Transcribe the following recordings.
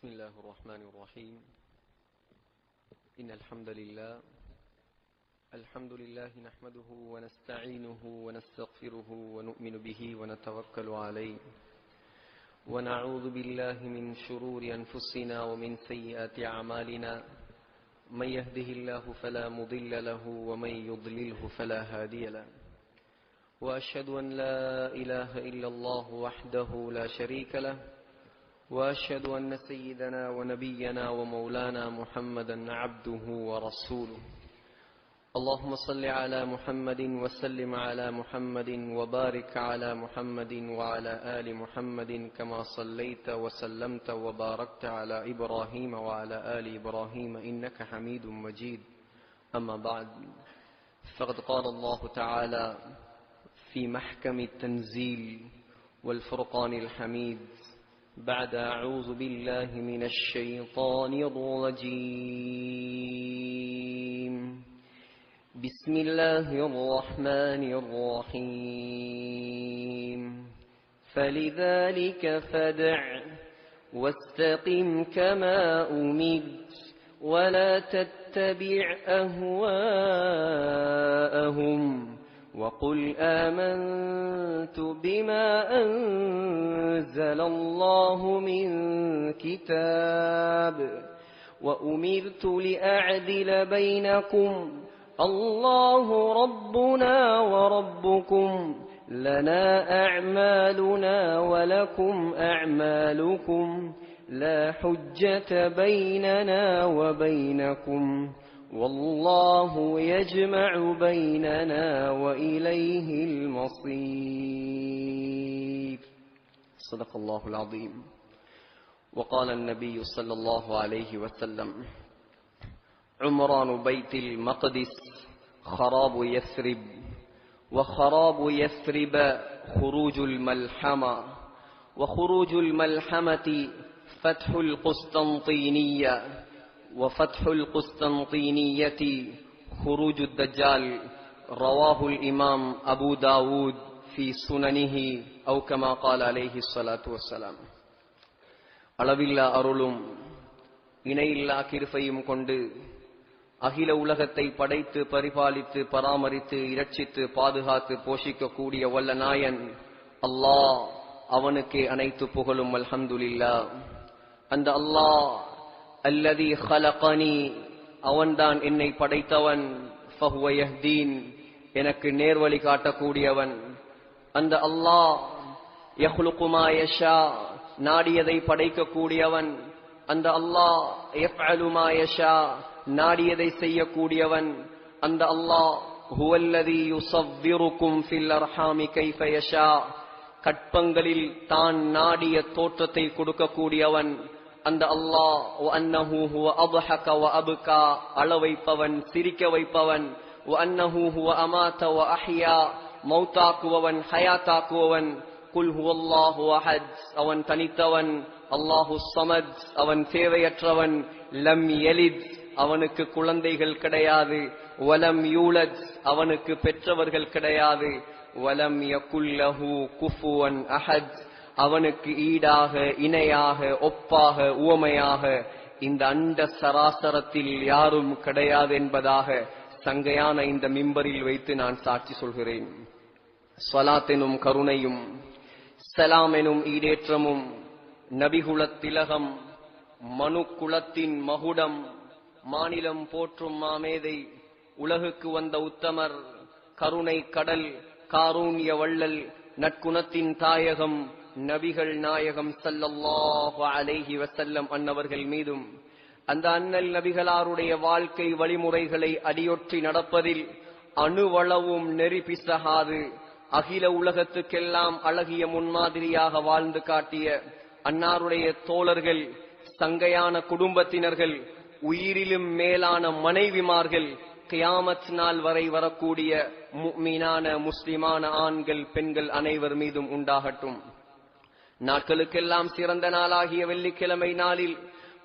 بسم الله الرحمن الرحيم. إن الحمد لله نحمده ونستعينه ونستغفره ونؤمن به ونتوكل عليه ونعوذ بالله من شرور أنفسنا ومن سيئات أعمالنا. من يهده الله فلا مضل له ومن يضلله فلا هادي له. وأشهد أن لا إله إلا الله وحده لا شريك له وأشهد أن سيدنا ونبينا ومولانا محمدا عبده ورسوله. اللهم صل على محمد وسلم على محمد وبارك على محمد وعلى آل محمد كما صليت وسلمت وباركت على إبراهيم وعلى آل إبراهيم إنك حميد مجيد. أما بعد، فقد قال الله تعالى في محكم التنزيل والفرقان الحميد بعد أعوذ بالله من الشيطان الرجيم. بسم الله الرحمن الرحيم. فلذلك فادع واستقم كما أمرت ولا تتبع أهواءهم وقل آمنت بما أنزل الله من كتاب وأمرت لأعدل بينكم الله ربنا وربكم لنا أعمالنا ولكم أعمالكم لا حجة بيننا وبينكم والله يجمع بيننا وإليه المصير. صدق الله العظيم. وقال النبي صلى الله عليه وسلم: عمران بيت المقدس خراب يثرب، وخراب يثرب خروج الملحمة، وخروج الملحمة فتح القسطنطينية، وفتح القسطنطينية خروج الدجال. رواه الإمام أبو داود في سننه أو كما قال عليه الصلاة والسلام. அளவில்லா அருளும் இணையில்லா கிருபையும் கொண்டு அகில உலகத்தை படைத்து பரிபாலித்து பராமரித்து இரட்சித்து பாதுகாத்து போஷிக்க கூடிய வல்ல நாயன் அல்லாஹ், அவனுக்கே அனைத்து புகழும். அல்ஹம்துலில்லாஹ். அந்த அல்லாஹ் அல்லதி ஹலகனி, அவன்தான் என்னை படைத்தவன். ஃபஹுவ யஹ்தீன், எனக்கு நேர்வழி காட்டக்கூடியவன். அந்த அல்லாஹ் யஹ்லுகு மா யஷா, நாடியதை படைக்கக்கூடியவன். அந்த அல்லாஹ் யஃஅலு மா யஷா, நாடியதை செய்யக்கூடியவன். அந்த அல்லாஹ் ஹுவல்லதி யுஸவ்விருக்கும் ஃபில் அர்ஹாமி கைஃப யஷா, கற்பங்களில் தான் நாடிய தோற்றத்தை கொடுக்கக்கூடியவன். அந்த அல்லாஹ் வஅன்னஹு ஹுவ அத்ஹக வஅப்கா, அழ வைப்பவன், சிரிக்க வைப்பவன். வஅன்னஹு ஹுவ அமாத வஅஹ்யா, மௌத்தாக்குவவன், ஹயாத்தாக்குவவன். குல் ஹுவல்லாஹு அஹத், அவன் தனித்தவன். அல்லாஹு ஸமத், அவன் தேவையற்றவன். லம் யலித், அவனுக்கு குழந்தைகள் கிடையாது. வலம் யூலத், அவனுக்கு பெற்றவர்கள் கிடையாது. வலம் யகுல் லஹு குஃபுவன் அஹத், அவனுக்கு ஈடாக, இணையாக, ஒப்பாக, உவமையாக இந்த அண்ட சராசரத்தில் யாரும் கிடையாது என்பதாக சங்கையான இந்த மிம்பரில் வைத்து நான் சாட்சி சொல்கிறேன். ஸலாத் எனும் கருணையும் ஸலாம் எனும் ஈடேற்றமும் நபிகுலத் திலகம், மனு குலத்தின் மகுடம், மாநிலம் போற்றும் மாமேதை, உலகுக்கு வந்த உத்தமர், கருணை கடல், காரூண்ய வள்ளல், நற்குணத்தின் தாயகம், நபிகள் நாயகம் ஸல்லல்லாஹு அலைஹி வஸல்லம் அன்னவர்கள் மீதும், அந்த அண்ணல் நபிகளாருடைய வாழ்க்கை வழிமுறைகளை அடியொற்றி நடப்பதில் அணுவளவும் நெறி பிசகாது அகில உலகத்துக்கெல்லாம் அழகிய முன்மாதிரியாக வாழ்ந்து காட்டிய அன்னாருடைய தோழர்கள், சங்கையான குடும்பத்தினர்கள், உயிரிலும் மேலான மனைவிமார்கள், கியாமத் நாள் வரை வரக்கூடிய முஃமினான முஸ்லிமான ஆண்கள், பெண்கள் அனைவர் மீதும் உண்டாகட்டும். நாட்களுக்கெல்லாம் சிறந்த நாளாகிய வெள்ளிக்கிழமை நாளில்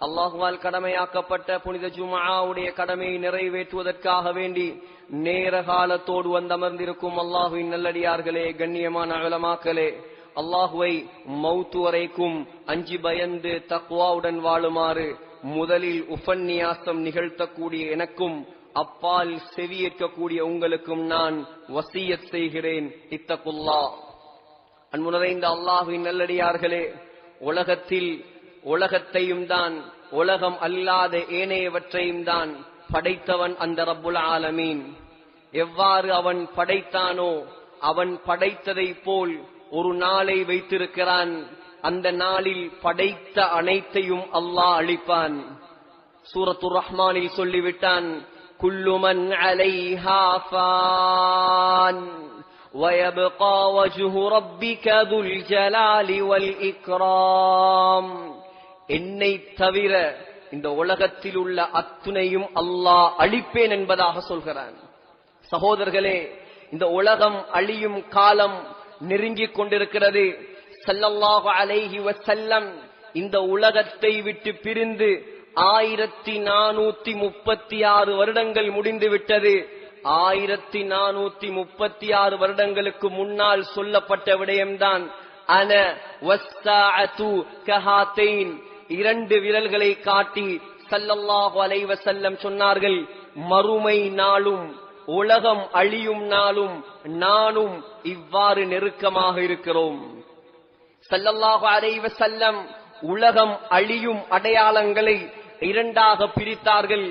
அல்லாஹுவால் கடமையாக்கப்பட்ட புனித ஜும்ஆவுடைய கடமையை நிறைவேற்றுவதற்காக வேண்டி நேர காலத்தோடு வந்தமர்ந்திருக்கும் அல்லாஹுவின் நல்லடியார்களே, கண்ணியமான உலமாக்களே, அல்லாஹுவை மௌத்து வரைக்கும் அஞ்சி பயந்து தக்வாவுடன் வாழுமாறு முதலில் உபன்னியாசம் நிகழ்த்தக்கூடிய எனக்கும் அப்பால் செவியேற்கக்கூடிய உங்களுக்கும் நான் வசியத் செய்கிறேன். இத்தகுல்லாஹ். அன்பு நிறைந்த அல்லாஹ்வின் நல்லடியார்களே, உலகத்தையும் தான் உலகம் அல்லாத ஏனையவற்றையும் தான் படைத்தவன் அந்த ரப்புல் ஆலமீன். எவ்வாறு அவன் படைத்தானோ அவன் படைத்ததை போல் ஒரு நாளை வைத்திருக்கிறான். அந்த நாளில் படைத்த அனைத்தையும் அல்லாஹ் அழிப்பான். சூரத்துர் ரஹ்மானில் சொல்லிவிட்டான், குல்லு மன் அலைஹா ஃபான் வயப்கா வஜ்ஹு ரப்பிக துல் ஜலாலி வல் இக்ராம். என்னை தவிர இந்த உலகத்தில் உள்ள அத்துணையும் அல்லாஹ் அழிப்பேன் என்பதாக சொல்கிறான். சகோதரர்களே, இந்த உலகம் அழியும் காலம் நெருங்கிக் கொண்டிருக்கிறது. ஸல்லல்லாஹு அலைஹி வஸல்லம் இந்த உலகத்தை விட்டு பிரிந்து 1436 வருடங்கள் முடிந்து விட்டது. 1436 வருடங்களுக்கு முன்னால் சொல்லப்பட்ட விடயம்தான் அன வஸ்ஸாஅத்து கஹாத்தைன். 2 விரல்களை காட்டி ஸல்லல்லாஹு அலைஹி வஸல்லம் சொன்னார்கள், மறுமை நாளும் உலகம் அழியும் நாளும் நானும் இவ்வாறு நெருக்கமாக இருக்கிறோம். ஸல்லல்லாஹு அலைஹி வஸல்லம் உலகம் அழியும் அடையாளங்களை 2ஆக பிரித்தார்கள்.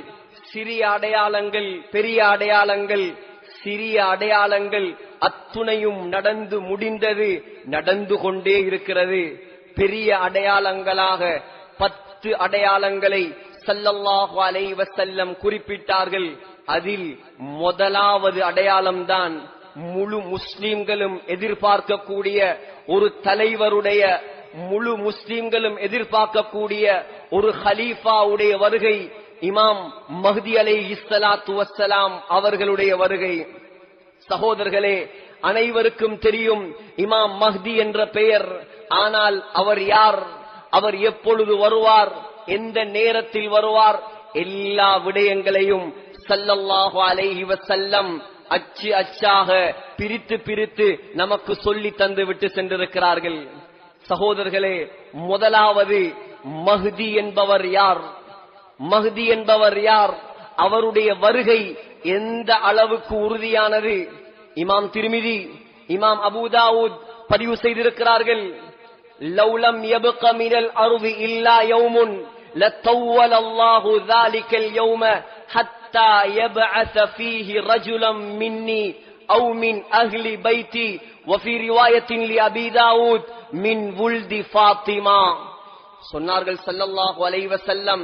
சிறிய அடையாளங்கள், பெரிய அடையாளங்கள். சிறிய அடையாளங்கள் அத்துணையும் நடந்து முடிந்தது, நடந்து கொண்டே இருக்கிறது. பெரிய அடையாளங்களாக 10 அடையாளங்களை ஸல்லல்லாஹு அலைஹி வஸல்லம் குறிப்பிட்டார்கள். அதில் முதலாவது அடையாளம்தான் முழு முஸ்லிம்களும் எதிர்பார்க்கக்கூடிய ஒரு தலைவருடைய, முழு முஸ்லிம்களும் எதிர்பார்க்கக்கூடிய ஒரு ஹலீஃபாவுடைய வருகை, இமாம் மஹ்தி அலைஹிஸ்ஸலாத்து வஸ்ஸலாம் அவர்களுடைய வருகை. சகோதரர்களே, அனைவருக்கும் தெரியும் இமாம் மஹ்தி என்ற பெயர். ஆனால் அவர் யார், அவர் எப்பொழுது வருவார், எந்த நேரத்தில் வருவார், எல்லா விடயங்களையும் ஸல்லல்லாஹு அலைஹி வஸல்லம் அச்சு அச்சாக பிரித்து பிரித்து நமக்கு சொல்லி தந்து விட்டு சென்றிருக்கிறார்கள். சகோதரர்களே, முதலாவது மஹ்தி என்பவர் யார்? மஹ்தி என்பவர் யார்? அவருடைய வருகை எந்த அளவுக்கு உறுதியானது? இமாம் திர்மிதி, இமாம் அபூ தாவூத் பதிவு செய்திருக்கிறார்கள். லவ்லம் யப்க மினல் அர்தி இல்லா யௌமுன் லத்தவ்வல அல்லாஹு ذلكல் யௌம ஹத்தா யப்அஸ ஃபீஹி ரஜுலம் மின்னி أو من أهل بيتي وفي رواية لأبي داود من ولد فاطمة. சொன்னார்கள் ஸல்லல்லாஹு அலைஹி வஸல்லம்,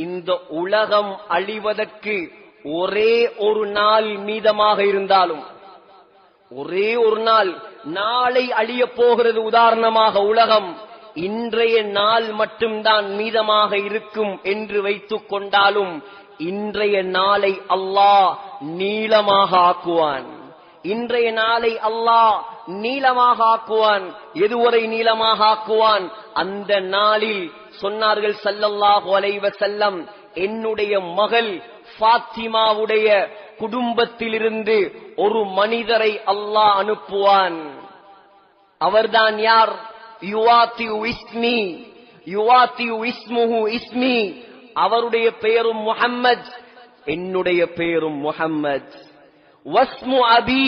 இந்த உலகம் அழிவதற்கு ஒரே ஒரு நாள் மீதமாக இருந்தாலும், ஒரே ஒரு நாள், நாளை அழிய போகிறது உதாரணமாக உலகம், இன்றைய நாள் மட்டும்தான் மீதமாக இருக்கும் என்று வைத்துக் கொண்டாலும் இன்றைய நாளை அல்லாஹ் நீளமாக ஆக்குவான். இன்றைய நாளை அல்லாஹ் நீளமாக ஆக்குவான். எதுவரை நீளமாக ஆக்குவான்? அந்த நாளில் சொன்னார்கள் ஸல்லல்லாஹு அலைஹி வஸல்லம், என்னுடைய மகள் ஃபாத்திமாவுடைய குடும்பத்திலிருந்து ஒரு மனிதரை அல்லாஹ் அனுப்புவான். அவர்தான் யார்? யுவாத்தியு இஸ்மி, யுவாத்தியு இஸ்முஹு இஸ்மி. அவருடைய பெயரும் முஹம்மத், என்னுடைய பெயரும் முஹம்மத். வஸ்மு அபி,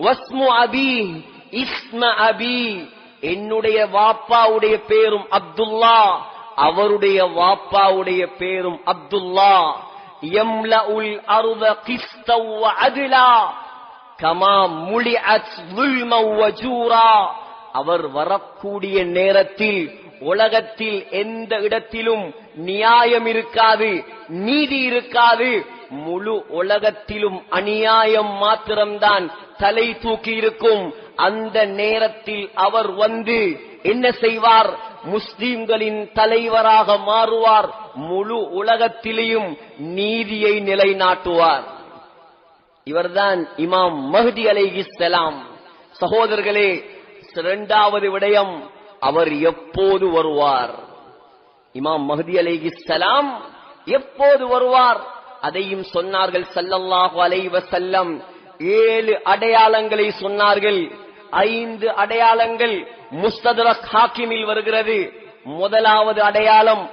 வஸ்மு அபி இஸ்ம அபி. என்னுடைய வாப்பாவுடைய பேரும் அப்துல்லா, அவருடைய வாப்பாவுடைய பேரும் அப்துல்லா. யம்லஉல் அர்த கிஸ்தவ் வ அத்லா கமா முலிஅத் ظுல்மன் வ ஜூரா. அவர் வரக்கூடிய நேரத்தில் உலகத்தில் எந்த இடத்திலும் நியாயம் இருக்காது, நீதி இருக்காது. முழு உலகத்திலும் அநியாயம் மாத்திரம்தான் தலை தூக்கி இருக்கும். அந்த நேரத்தில் அவர் வந்து என்ன செய்வார்? முஸ்லிம்களின் தலைவராக மாறுவார். முழு உலகத்திலேயும் நீதியை நிலைநாட்டுவார். இவர்தான் இமாம் மஹ்தி அலைஹிஸ்ஸலாம். சகோதரர்களே, இரண்டாவது விடயம், அவர் எப்போது வருவார்? இமாம் மஹ்தி அலைஹிஸ்ஸலாம் எப்போது வருவார்? அதையும் சொன்னார்கள் ஸல்லல்லாஹு அலைஹி வஸல்லம். 7 அடையாளங்களை சொன்னார்கள். 5 அடையாளங்கள் முஸ்தத்ரக் ஹாக்கிமில் வருகிறது. முதலாவது அடையாளம்,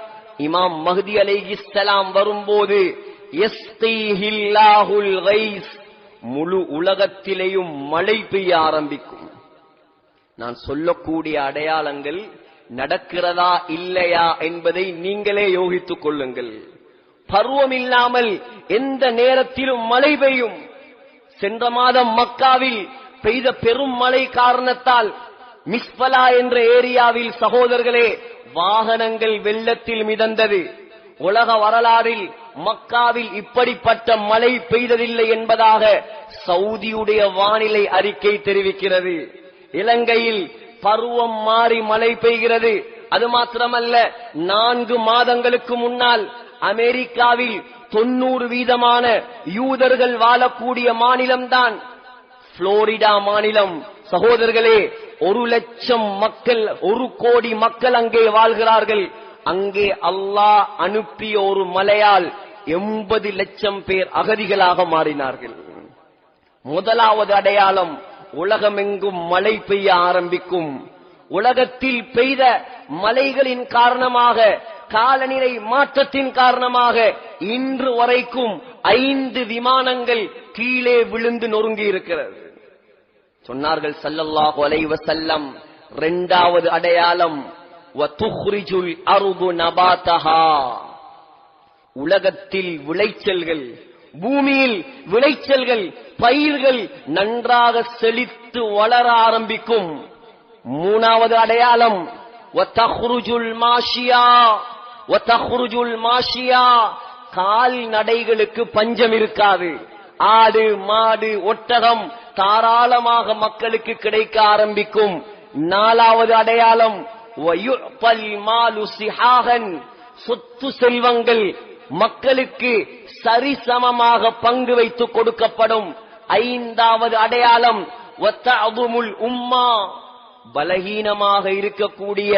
இமாம் மஹ்தி அலைஹிஸ்ஸலாம் வரும்போது யஸ்தீஹில்லாஹுல் கைஸ், முழு உலகத்திலேயும் மழை பெய்ய ஆரம்பிக்கும். நான் சொல்லக்கூடிய அடையாளங்கள் நடக்கிறதா இல்லையா என்பதை நீங்களே யோகித்துக் கொள்ளுங்கள். பருவம் இல்லாமல் எந்த நேரத்திலும் மழை பெய்யும். சென்ற மாதம் மக்காவில் பெய்த பெரும் மழை காரணத்தால் மிஸ்பலா என்ற ஏரியாவில் சகோதரர்களே வாகனங்கள் வெள்ளத்தில் மிதந்தது. உலக வரலாறில் மக்காவில் இப்படிப்பட்ட மழை பெய்ததில்லை என்பதாக சவுதியுடைய வானிலை அறிக்கை தெரிவிக்கிறது. இலங்கையில் பருவம் மாறி மழை பெய்கிறது. அது மாத்திரமல்ல, 4 மாதங்களுக்கு முன்னால் அமெரிக்காவில் 90% யூதர்கள் வாழக்கூடிய மாநிலம்தான் புளோரிடா மாநிலம். சகோதரர்களே, 1 லட்சம் மக்கள், 1 கோடி மக்கள் அங்கே வாழ்கிறார்கள். அங்கே அல்லாஹ் அனுப்பிய ஒரு மழையால் 80 லட்சம் பேர் அகதிகளாக மாறினார்கள். முதலாவது அடையாளம், உலகமெங்கும் மழை பெய்ய ஆரம்பிக்கும். உலகத்தில் பெய்த மழைகளின் காரணமாக, காலநிலை மாற்றத்தின் காரணமாக இன்று வரைக்கும் 5 விமானங்கள் கீழே விழுந்து நொறுங்கி இருக்கிறது. சொன்னார்கள் ஸல்லல்லாஹு அலைஹி வஸல்லம், இரண்டாவது அடையாளம் வதுக்ரிஜுல் அர்து நபாதஹா, உலகத்தில் விளைச்சல்கள், பூமியில் விளைச்சல்கள், பயிர்கள் நன்றாக செழித்து வளர ஆரம்பிக்கும். மூணாவது அடையாளம் வதக்ருஜுல் மாஷியா, வதக்ருஜுல் மாஷியா, கால்நடைகளுக்கு பஞ்சம் இருக்காது. ஆடு மாடு ஒட்டகம் தாராளமாக மக்களுக்கு கிடைக்க ஆரம்பிக்கும். நாலாவது அடையாளம் வயுஃபல் மாலு சிஹாகன், சொத்து செல்வங்கள் மக்களுக்கு சரிசமமாக பங்கு வைத்து கொடுக்கப்படும். ஐந்தாவது அடையாளம் வதஅதுமுல் உம்மா, பலகீனமாக இருக்கக்கூடிய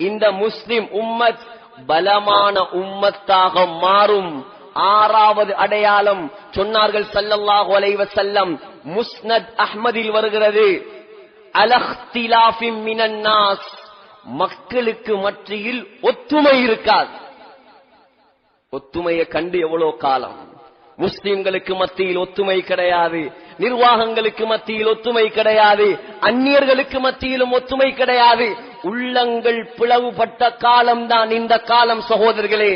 இந்த முஸ்லிம் உம்மத் பலமான உம்மத்தாக மாறும். ஆறாவது அடையாளம் சொன்னார்கள் ஸல்லல்லாஹு அலைஹி வஸல்லம், முஸ்னத் அஹ்மதில் வருகிறது, அலக்திலாஃபின் மினன் நாஸ், மக்களுக்கு மத்தியில் ஒத்துமை இருக்காது. ஒத்துமையை கண்டு எவ்வளவு காலம்? முஸ்லிம்களுக்கு மத்தியில் ஒத்துமை கிடையாது, நிர்வாகங்களுக்கு மத்தியில் ஒத்துமை கிடையாது, அந்நியர்களுக்கு மத்தியிலும் ஒத்துமை கிடையாது. உள்ளங்கள் பிளவுபட்ட காலம்தான் இந்த காலம் சகோதரர்களே.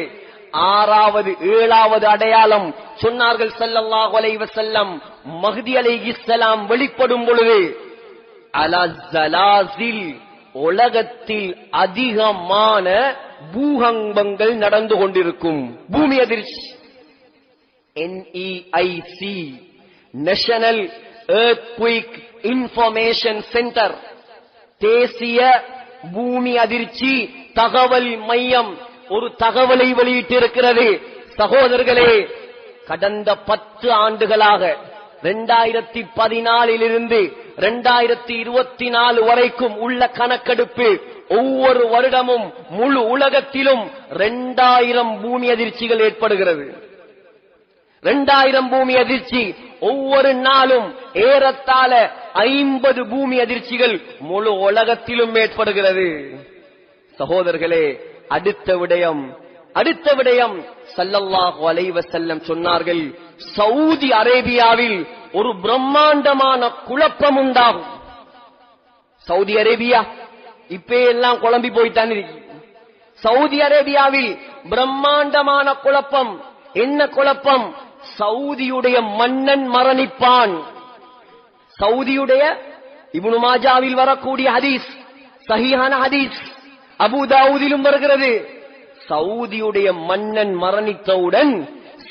ஆறாவது ஏழாவது அடையாளம் சொன்னார்கள் ஸல்லல்லாஹு அலைஹி வஸல்லம், மஹ்தி அலைஹிஸ்ஸலாம் வெளிப்படும் பொழுது அலா ஸலாஸில், உலகத்தில் அதிகமான பூகம்பங்கள் நடந்து கொண்டிருக்கும். பூமி அதிர்ச்சி, NEIC, national earthquake information centre, தேசிய பூமி அதிர்ச்சி தகவல் மையம் ஒரு தகவலை வெளியிட்டிருக்கிறது. சகோதரர்களே, கடந்த 10 ஆண்டுகளாக 2014 இருந்து 2024 வரைக்கும் உள்ள கணக்கெடுப்பு, ஒவ்வொரு வருடமும் முழு உலகத்திலும் 2000 பூமி அதிர்ச்சிகள் ஏற்படுகிறது. 2000 பூமி அதிர்ச்சி, ஒவ்வொரு நாளும் ஏறத்தாழ 50 பூமி அதிர்ச்சிகள் முழு உலகத்திலும் ஏற்படுகிறது. சகோதரர்களே, அடுத்த விடயம் ஸல்லல்லாஹு அலைஹி வஸல்லம் சொன்னார்கள், சவுதி அரேபியாவில் ஒரு பிரம்மாண்டமான குழப்பம் உண்டாகும். சவுதி அரேபியா இப்ப எல்லாம் குழம்பி போய்த்தான் இருக்கு. சவுதி அரேபியாவில் பிரம்மாண்டமான குழப்பம். என்ன குழப்பம்? சவுதியுடைய மன்னன் மரணிப்பான். சவுதியுடைய இப்னு மாஜாவில் வரக்கூடிய ஹதீஸ், சஹீஹான ஹதீஸ், அபூதாவூதிலும் வருகிறது. சவுதியுடைய மன்னன் மரணித்தவுடன்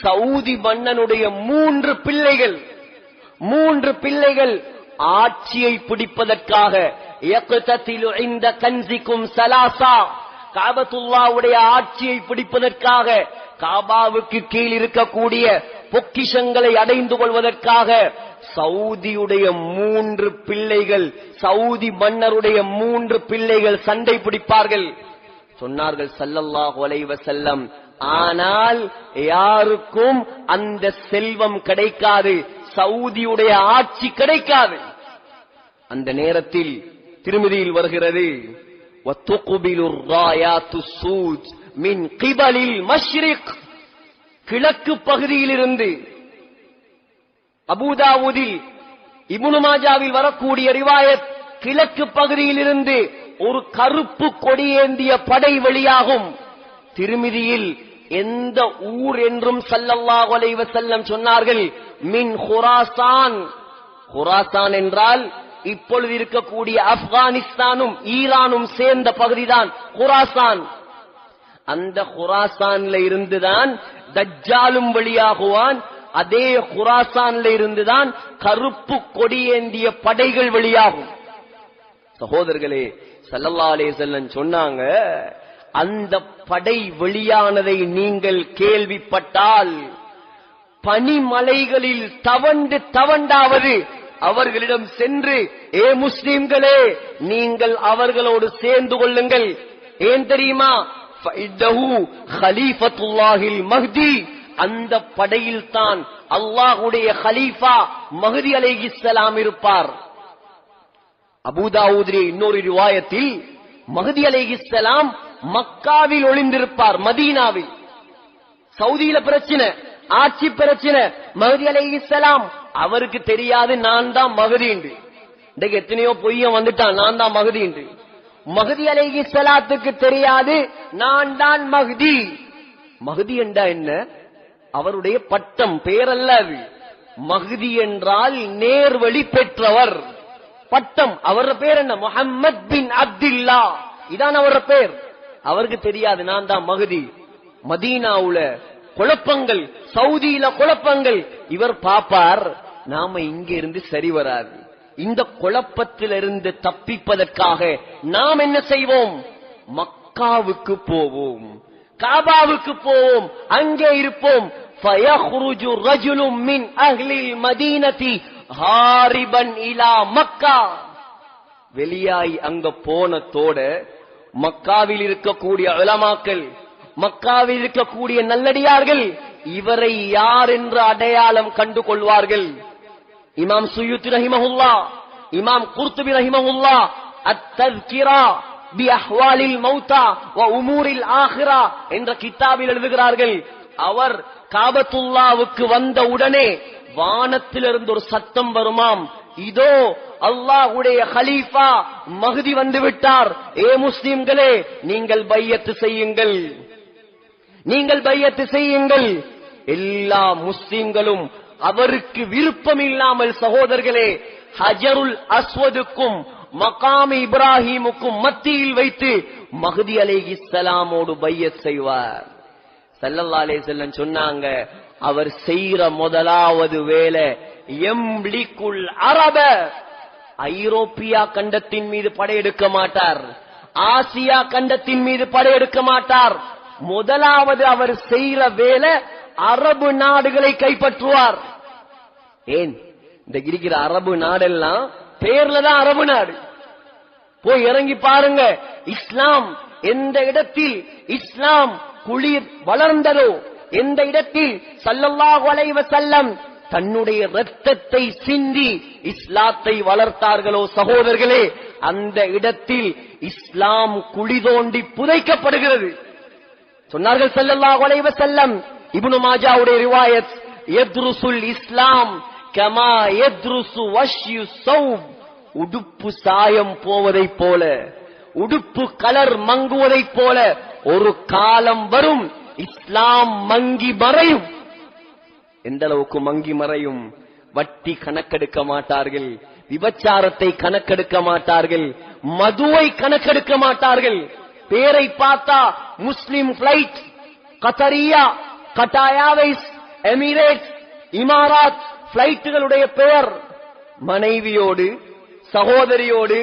சவுதி மன்னனுடைய 3 பிள்ளைகள் ஆட்சியை பிடிப்பதற்காக யக்ததிலு இன்த கன்சிக்கும் ஸலாஸா, காபத்துல்லாஹ்வுடைய ஆட்சியை பிடிப்பதற்காக, காபாவுக்கு கீழ் இருக்கக்கூடிய பொக்கிஷங்களை அடைந்து கொள்வதற்காக சவுதியுடைய 3 பிள்ளைகள், சவுதி மன்னருடைய 3 பிள்ளைகள் சண்டை பிடிப்பார்கள். சொன்னார்கள் ஸல்லல்லாஹு அலைஹி வஸல்லம், ஆனால் யாருக்கும் அந்த செல்வம் கிடைக்காது, சவுதியுடைய ஆட்சி கிடைக்காது. அந்த நேரத்தில் திருமிதியில் வருகிறது, வத்துக்பிலுர் ராயாத்துஸ் சூஜ் மின் கிபலில் மஷ்ரிக், கிழக்கு பகுதியிலிருந்து. அபூதாவூதில் இப்னு மாஜாவில் வரக்கூடிய ரிவாயத், கிழக்கு பகுதியிலிருந்து ஒரு கருப்பு கொடியேந்திய படை வெளியாகும். திருமிதியில் எந்த ஊர் என்றும் ஸல்லல்லாஹு அலைஹி வஸல்லம் சொன்னார்கள், மின் குராசான். குராசான் என்றால் இப்பொழுது இருக்கக்கூடிய ஆப்கானிஸ்தானும் ஈரானும் சேர்ந்த பகுதிதான் குராசான். அந்த குராசான்ல இருந்துதான் தஜ்ஜாலும் வெளியாகுவான். அதே குராசான்ல இருந்துதான் கருப்பு கொடியேந்திய படைகள் வெளியாகும். சகோதரர்களே, ஸல்லல்லாஹு அலைஹி வஸல்லம் சொன்னாங்க, அந்த படை வெளியானதை நீங்கள் கேள்விப்பட்டால் பனிமலைகளில் தவண்டாவது அவர்களிடம் சென்று, ஏ முஸ்லிம்களே, நீங்கள் அவர்களோடு சேர்ந்து கொள்ளுங்கள். ஏன் தெரியுமா? கலீஃபத்துல்லாஹில் மஹ்தி, அந்த படையில் தான் அல்லாஹ்வுடைய கலீஃபா மஹ்தி அலைஹிஸ்ஸலாம் இருப்பார். அபூதாவூதிலே இன்னொரு ரிவாயத்தில் மஹ்தி அலைஹிஸ்ஸலாம் மக்காவில் ஒளிந்திருப்பார், மதீனாவில். சவுதியில பிரச்சனை, ஆட்சி பிரச்சனை. மஹ்தி அலைஹிஸ்ஸலாம் அவருக்கு தெரியாது நான் தான் மஹ்தி என்று. இன்றைக்கு எத்தனையோ பொய்யன் வந்துட்டான், நான் தான் மஹ்தி என்று. மஹ்தி அலைஹிஸ்ஸலாத்துக்கு தெரியாது நான் தான் மஹ்தி. மஹ்தி என்றா என்ன? அவருடைய பட்டம், பேரல்ல அது. மஹ்தி என்றால் நேர்வழி பெற்றவர், பட்டம். அவர பேர் என்ன? முஹம்மத் பின் அப்துல்லா, இதான் அவர பேர். அவருக்கு தெரியாது நான் தான் மஹ்தி. மதீனாவுல குழப்பங்கள், சவுதியில குழப்பங்கள். இவர் பாப்பார், நாம இங்க இருந்து சரி வராது. இந்த குழப்பத்திலிருந்து தப்பிப்பதற்காக நாம் என்ன செய்வோம்? மக்காவுக்கு போவோம், காபாவுக்கு போவோம், அங்கே இருப்போம். فَيَخْرُجُ رَجُلٌ مِّنْ أَهْلِ الْمَدِينَةِ هَارِبًا إِلَى مَكَّةَ. வெளியாய் அங்க போனதோட மக்காவில் இருக்கக்கூடிய உலமாக்கள், மக்காவில் இருக்கக்கூடிய நல்லடியார்கள் இவரை யார் என்ற அடையாளம் கண்டு கொள்வார்கள். இமாம் சுயூத்தி ரஹிமஹுல்லா, இமாம் குர்துபி ரஹிமஹுல்லா அத்-தஸ்கிரா பி அஹ்வாலில் மௌதா வ உமூரில் ஆகிரா என்ற கிதாபில் எழுதுகிறார்கள். அவர் காபத்துல்லாவுக்கு வந்த உடனே வானத்திலிருந்து ஒரு சத்தம் வருமாம், இதோ அல்லாஹ்வுடைய கலீஃபா மஹ்தி வந்து விட்டார். ஏ முஸ்லிம்களே, நீங்கள் பையத்து செய்யுங்கள், நீங்கள் பையத்து செய்யுங்கள். எல்லா முஸ்லிம்களும் அவருக்கு விருப்பம் இல்லாமல், சகோதரர்களே, ஹஜருல் அஸ்வதுக்கும் மகாம் இப்ராஹிமுக்கும் மத்தியில் வைத்து மஹ்தி அலைஹிஸ்ஸலாமோடு பையத் செய்வார். ஸல்லல்லாஹு அலைஹி வஸல்லம் சொன்னாங்க, அவர் செய்யற முதலாவது வேலை யம்லிகுல் அரப, ஐரோப்பியா கண்டத்தின் மீது படையெடுக்க மாட்டார், ஆசியா கண்டத்தின் மீது படையெடுக்க மாட்டார். முதலாவது அவர் செய்யற வேலை அரபு நாடுகளை கைப்பற்றுவார். ஏன் இந்த இருக்கிற அரபு நாடெல்லாம் பேர்ல தான் அரபு நாடு. போய் இறங்கி பாருங்க, இஸ்லாம் எந்த இடத்தில் இஸ்லாம் குளிர் வளர்ந்ததோ, எந்த இடத்தில் ஸல்லல்லாஹு அலைஹி வஸல்லம் தன்னுடைய இரத்தத்தை சிந்தி இஸ்லாத்தை வளர்த்தார்களோ, சகோதரர்களே, அந்த இடத்தில் இஸ்லாம் குழி தோண்டி புதைக்கப்படுகிறது. சொன்னார்கள் ஸல்லல்லாஹு அலைஹி வஸல்லம், இப்னு மாஜாவுடைய ரிவாயத், யத்ருசுல் இஸ்லாம் கமா யத்ருசு வஷ்யு ஸௌப், உடுப்பு சாயம் போவதைப் போல, உடுப்பு கலர் மங்குவதைப் போல ஒரு காலம் வரும், இஸ்லாம் மங்கி மறையும். எந்த அளவுக்கு மங்கி மறையும்? வட்டி கணக்கெடுக்க மாட்டார்கள், விபச்சாரத்தை கணக்கெடுக்க மாட்டார்கள், மதுவை கணக்கெடுக்க மாட்டார்கள். பேரை பார்த்தா முஸ்லிம் பிளைட், கத்தரியா, கட்டாயாவைஸ், எமிரேட்ஸ், இமாராத் பிளைட்டுகளுடைய பெயர். மனைவியோடு சகோதரியோடு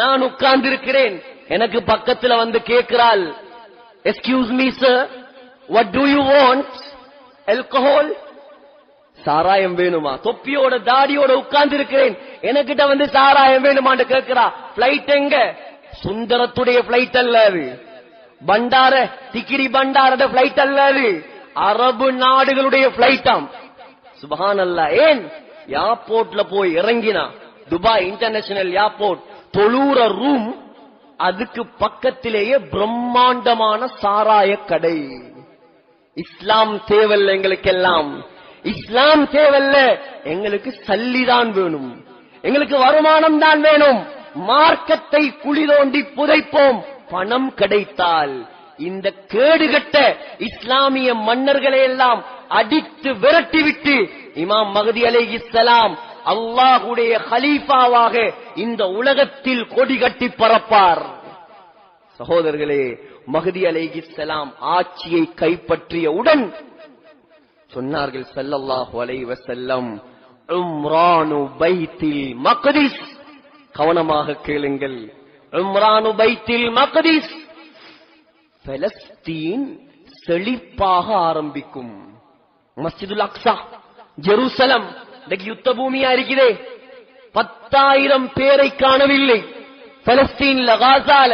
நான் உட்கார்ந்திருக்கிறேன், எனக்கு பக்கத்துல வந்து கேட்கிறாள், excuse me sir, what do you want? Alcohol, சாராயம் வேணுமா? தொப்பியோட தாடியோட உட்கார்ந்து இருக்கிறேன், எனக்கிட்ட வந்து சாராயம் வேணுமான்னு கேட்கிறா. பிளைட் எங்க? சுந்தரத்துடைய பிளைட் அல்ல அது, பண்டார திக்கிரி பண்டாரோட பிளைட் அல்ல அது, அரபு நாடுகளுடைய பிளைட்டாம். சுப்ஹானல்லாஹ். ஏன்? ஏர்போர்ட்ல போய் இறங்கினா, துபாய் இன்டர்நேஷனல் ஏர்போர்ட், தொழுற ரூம், அதுக்கு பக்கத்திலேயே பிரம்மாண்டமான சாராய கடை. இஸ்லாம் தேவல்ல எங்களுக்கெல்லாம், இஸ்லாம் தேவல்ல, எங்களுக்கு சல்லிதான் வேணும், எங்களுக்கு வருமானம் தான் வேணும். மார்க்கத்தை குழி தோண்டி புதைப்போம், பணம் கிடைத்தால். இந்த கேடுகட்ட இஸ்லாமிய மன்னர்களை எல்லாம் அடித்து விரட்டிவிட்டு இமாம் மஹ்தி அலைஹிஸ்ஸலாம் அல்லாஹ்வுடைய கலீஃபாவாக இந்த உலகத்தில் கொடி கட்டி பறப்பார். சகோதரர்களே, மஹ்தி அலைஹிஸ்ஸலாம் ஆட்சியை கைப்பற்றியவுடன் சொன்னார்கள் ஸல்லல்லாஹு அலைஹி வஸல்லம், உம்ரானு பைத்தில் மக்திஸ். கவனமாக கேளுங்கள், உம்ரானு பைத்தில் மக்திஸ், பலஸ்தீன் செழிப்பாக ஆரம்பிக்கும். மஸ்ஜிதுல் அக்ஸா, ஜெருசலம் இன்னைக்கு யுத்த பூமியா இருக்கிறே. 10,000 பேரை காணவில்லை பலஸ்தீன்ல, காசால